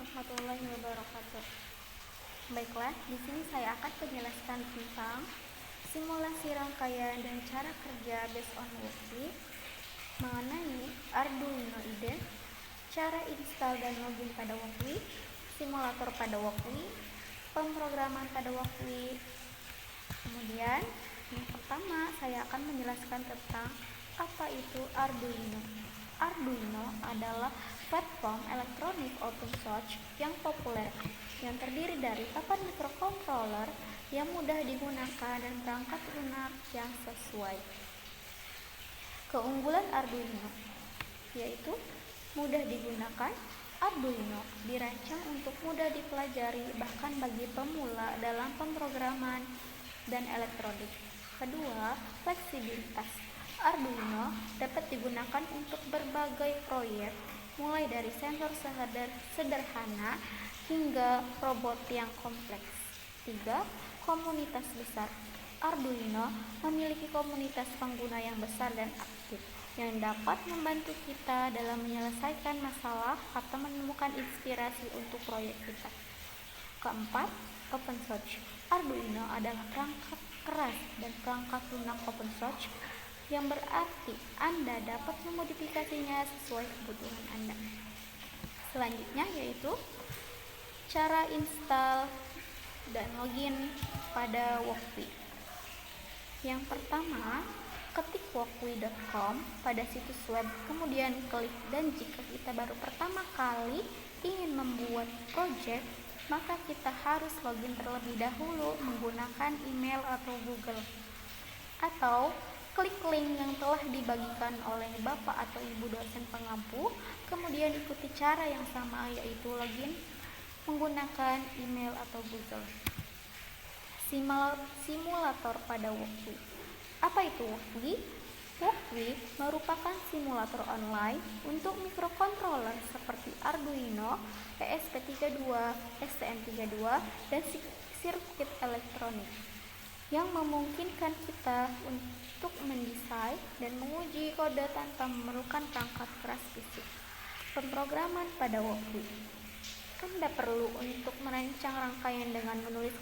warahmatullahi wabarakatuh. Baiklah, di sini saya akan menjelaskan tentang simulasi rangkaian dan cara kerja based on Wokwi mengenai Arduino IDE, cara install dan login pada Wokwi, simulator pada Wokwi, pemrograman pada Wokwi. Kemudian, yang pertama saya akan menjelaskan tentang apa itu Arduino. Arduino adalah platform elektronik open source yang populer yang terdiri dari papan microcontroller yang mudah digunakan dan perangkat lunak yang sesuai. Keunggulan Arduino yaitu mudah digunakan. Arduino dirancang untuk mudah dipelajari bahkan bagi pemula dalam pemrograman dan elektronik. Kedua, fleksibilitas. Arduino dapat digunakan untuk berbagai proyek, mulai dari sensor sederhana hingga robot yang kompleks. 3. Komunitas besar. Arduino memiliki komunitas pengguna yang besar dan aktif yang dapat membantu kita dalam menyelesaikan masalah atau menemukan inspirasi untuk proyek kita. Keempat, open source. Arduino adalah perangkat keras dan perangkat lunak open source yang berarti Anda dapat memodifikasinya sesuai kebutuhan Anda. Selanjutnya yaitu cara install dan login pada Wokwi. Yang pertama, ketik wokwi.com pada situs web, kemudian klik, dan jika kita baru pertama kali ingin membuat project, maka kita harus login terlebih dahulu menggunakan email atau Google. Atau klik link yang telah dibagikan oleh Bapak atau Ibu dosen pengampu, kemudian ikuti cara yang sama yaitu login menggunakan email atau Google. Simulator pada Wokwi. Apa itu Wokwi? Wokwi merupakan simulator online untuk microcontroller seperti Arduino, ESP32, STM32, dan sirkuit elektronik yang memungkinkan kita untuk mendesain dan menguji kode tanpa memerlukan perangkat keras fisik. Pemrograman pada Wokwi. Anda perlu untuk merancang rangkaian dengan menulis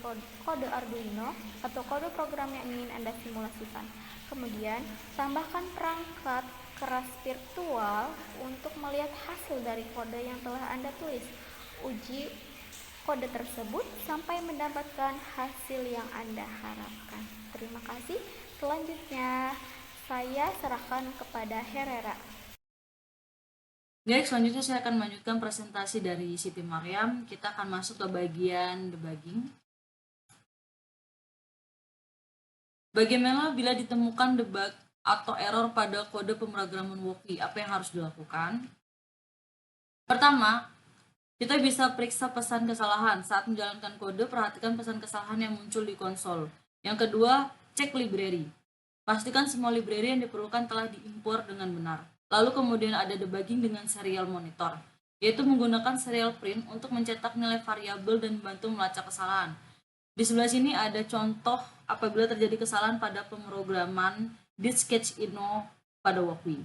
kode Arduino atau kode program yang ingin Anda simulasikan. Kemudian, tambahkan perangkat keras virtual untuk melihat hasil dari kode yang telah Anda tulis. Uji kode tersebut sampai mendapatkan hasil yang Anda harapkan. Terima kasih. Selanjutnya, saya serahkan kepada Herrera. Baik, selanjutnya saya akan melanjutkan presentasi dari Siti Maryam. Kita akan masuk ke bagian debugging. Bagaimana bila ditemukan debug atau error pada kode pemrograman Wokwi? Apa yang harus dilakukan? Pertama, kita bisa periksa pesan kesalahan. Saat menjalankan kode, perhatikan pesan kesalahan yang muncul di konsol. Yang kedua, cek library. Pastikan semua library yang diperlukan telah diimpor dengan benar. Lalu kemudian ada debugging dengan serial monitor, yaitu menggunakan serial print untuk mencetak nilai variabel dan membantu melacak kesalahan. Di sebelah sini ada contoh apabila terjadi kesalahan pada pemrograman disketch-ino pada Wokwi.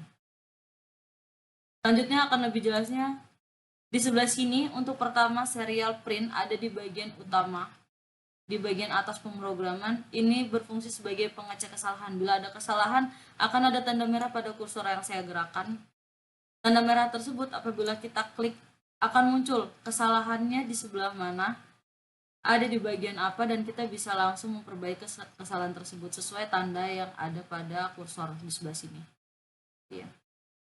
Selanjutnya akan lebih jelasnya. Di sebelah sini untuk pertama serial print ada di bagian utama. Di bagian atas pemrograman ini berfungsi sebagai pengecek kesalahan. Bila ada kesalahan, akan ada tanda merah pada kursor yang saya gerakkan. Tanda merah tersebut apabila kita klik akan muncul kesalahannya di sebelah mana, ada di bagian apa, dan kita bisa langsung memperbaiki kesalahan tersebut sesuai tanda yang ada pada kursor di sebelah sini. Ya.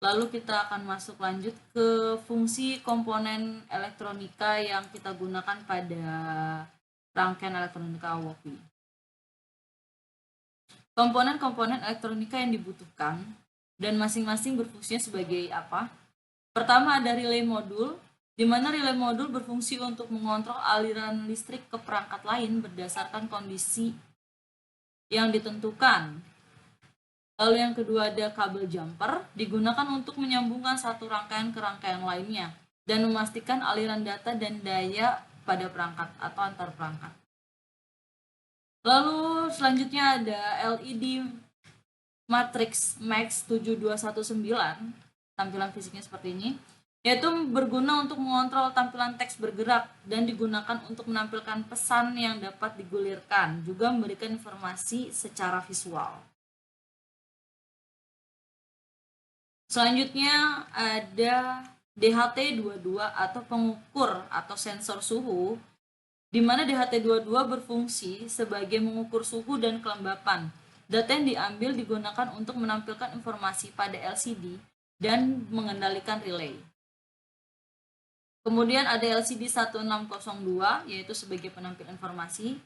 Lalu kita akan masuk lanjut ke fungsi komponen elektronika yang kita gunakan pada rangkaian elektronika Wokwi. Komponen-komponen elektronika yang dibutuhkan dan masing-masing berfungsinya sebagai apa? Pertama ada relay modul, di mana relay modul berfungsi untuk mengontrol aliran listrik ke perangkat lain berdasarkan kondisi yang ditentukan. Lalu yang kedua ada kabel jumper, digunakan untuk menyambungkan satu rangkaian ke rangkaian lainnya dan memastikan aliran data dan daya pada perangkat atau antar perangkat. Lalu selanjutnya ada LED Matrix Max 7219, tampilan fisiknya seperti ini. yaitu berguna untuk mengontrol tampilan teks bergerak dan digunakan untuk menampilkan pesan yang dapat digulirkan, juga memberikan informasi secara visual. Selanjutnya ada DHT22 atau pengukur atau sensor suhu, di mana DHT22 berfungsi sebagai mengukur suhu dan kelembapan. Data yang diambil digunakan untuk menampilkan informasi pada LCD dan mengendalikan relay. Kemudian ada LCD 1602, yaitu sebagai penampil informasi.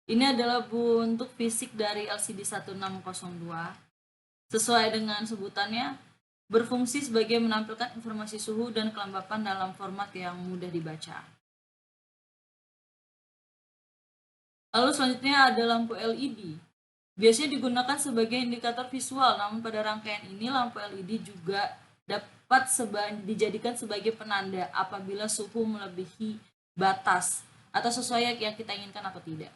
Ini adalah bentuk fisik dari LCD 1602. Sesuai dengan sebutannya, berfungsi sebagai menampilkan informasi suhu dan kelembapan dalam format yang mudah dibaca. Lalu selanjutnya ada lampu LED. Biasanya digunakan sebagai indikator visual, namun pada rangkaian ini lampu LED juga dapat dijadikan sebagai penanda apabila suhu melebihi batas atau sesuai yang kita inginkan atau tidak.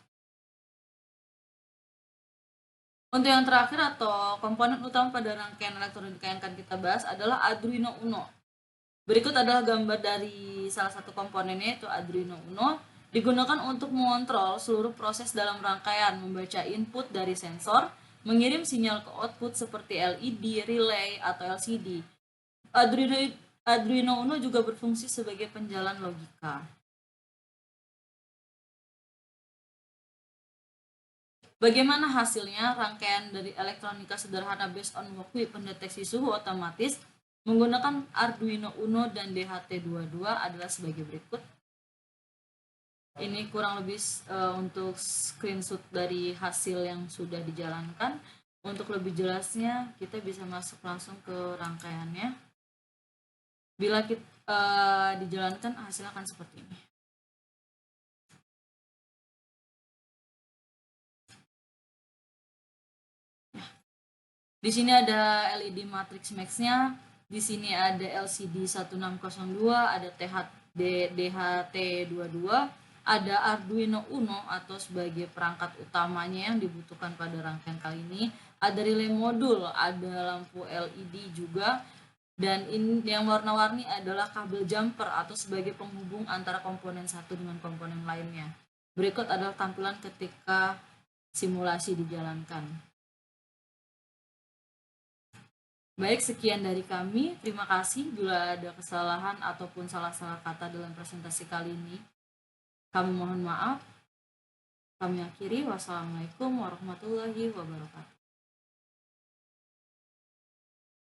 Untuk yang terakhir atau komponen utama pada rangkaian elektronika yang akan kita bahas adalah Arduino Uno. Berikut adalah gambar dari salah satu komponennya, yaitu Arduino Uno. Digunakan untuk mengontrol seluruh proses dalam rangkaian, membaca input dari sensor, mengirim sinyal ke output seperti LED, relay, atau LCD. Arduino Uno juga berfungsi sebagai penjalan logika. Bagaimana hasilnya? Rangkaian dari elektronika sederhana based on Walkthrough pendeteksi suhu otomatis menggunakan Arduino Uno dan DHT22 adalah sebagai berikut. Ini kurang lebih untuk screenshot dari hasil yang sudah dijalankan. Untuk lebih jelasnya kita bisa masuk langsung ke rangkaiannya. Bila kita dijalankan hasilnya akan seperti ini. Di sini ada LED matrix max-nya, di sini ada LCD 1602, ada DHT22, ada Arduino Uno atau sebagai perangkat utamanya yang dibutuhkan pada rangkaian kali ini, ada relay modul, ada lampu LED juga, dan ini yang warna-warni adalah kabel jumper atau sebagai penghubung antara komponen satu dengan komponen lainnya. Berikut adalah tampilan ketika simulasi dijalankan. Baik, sekian dari kami. Terima kasih. Bila ada kesalahan ataupun salah-salah kata dalam presentasi kali ini, kami mohon maaf. Kami akhiri. Wassalamualaikum warahmatullahi wabarakatuh.